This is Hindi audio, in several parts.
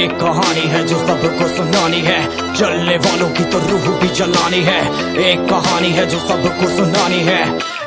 एक कहानी है जो सबको सुनानी है, जलने वालों की तो रूह भी जलानी है। एक कहानी है जो सबको सुनानी है,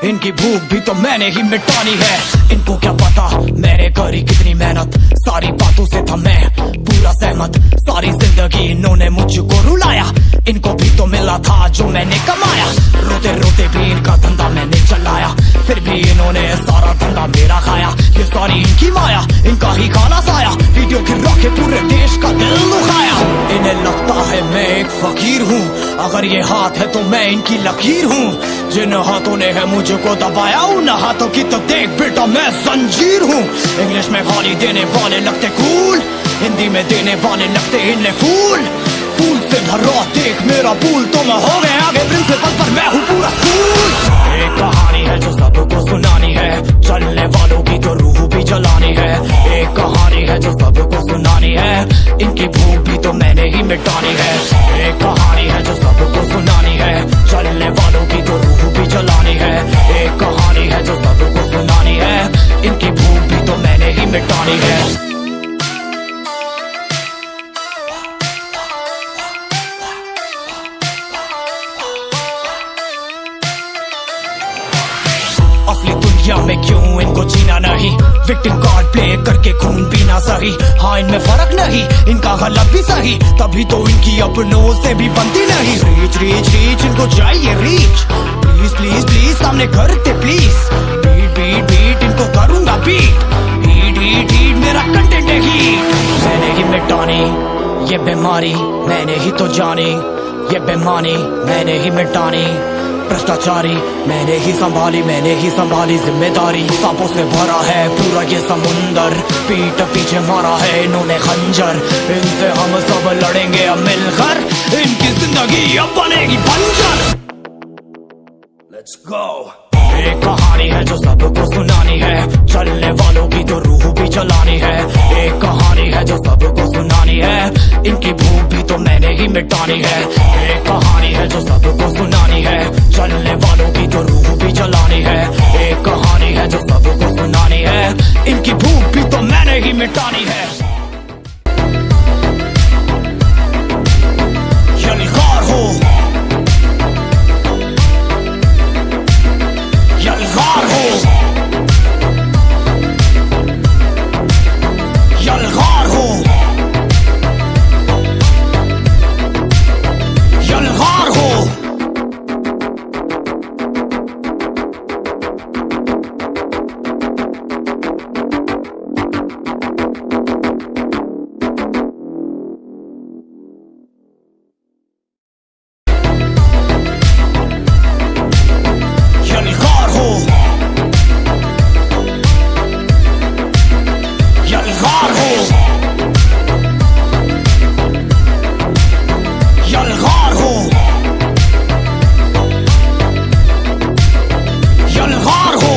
इनकी भूख भी तो मैंने ही मिटानी है। इनको क्या पता मैंने करी कितनी मेहनत, सारी बातों से था मैं पूरा सहमत। सारी जिंदगी इन्होंने मुझको रुलाया, इनको भी तो मिला था जो मैंने कमाया। रोते रोते भी इनका धंधा मैंने चलाया, फिर भी इन्होंने सारा धंधा मेरा खाया। ये सारी इनकी माया, इनका ही खाना साया, वीडियो गिरा के पूरे देश का दिल दुखाया। इन्हें लगता है मैं एक फकीर हूँ, अगर ये हाथ है तो मैं इनकी लकीर हूँ। जिन हाथों ने है मुझको दबाया, उन हाथों की तो देख बेटा मैं जंजीर हूँ। इंग्लिश में गाली देने वाले लगते कूल, हिंदी में देने वाले लगते इन्हें फूल। फूल से भरा देख मेरा पूल, तो मैं हो गया आगे प्रिंसिपल पर मैं हूँ पूरा स्कूल। एक कहानी है जो सबको सुनानी है, चलने वालों की तो रूह भी जलानी है। एक कहानी है जो सबको सुनानी है, इनकी भूख भी तो मैंने ही मिटानी है। एक कहानी है जो सबको सुनानी है, चलने वालों की तो रूह भी जलानी है। एक कहानी है जो सबको सुनानी है, इनकी भूख भी तो मैंने ही मिटानी है। असली दुनिया में क्यों इनको जीना नहीं, विक्टिम कार्ड प्ले करके खून पीना सही। हाँ इनमें फर्क नहीं, इनका गलत भी सही, तभी तो इनकी अपनों से भी बनती नहीं। रीच रीच रीच इनको चाहिए रीच, प्लीज प्लीज प्लीज सामने करते प्लीज। बीट बीट बीट इनको करूंगा बीट, हीट हीट हीट मेरा कंटेंट है हीट। मैंने ही मिटानी ये बीमारी, मैंने ही तो जानी ये बेमानी, मैंने ही मिटानी भ्रष्टाचारी। मैंने ही संभाली जिम्मेदारी। सांपों से भरा है पूरा ये समुंदर, पीठ पीछे मारा है इन्होंने खंजर। इनसे हम सब लड़ेंगे अब मिलकर, इनकी जिंदगी अब बनेगी बंजर। Let's go। एक कहानी है जो सबको सुनानी है, चलने वालों की तो रूह भी जलानी है। एक कहानी है जो सबको सुनानी है, इनकी भूख भी तो मैंने ही मिटानी है। एक कहानी है जो सबको सुनानी है, चलने वालों की तो रूह भी जलानी है। एक कहानी है जो सबको सुनानी है, इनकी भूख भी तो मैंने ही मिटानी है। यलगार हो यलगार हो यलगार हो यलगार हो। यलगार हो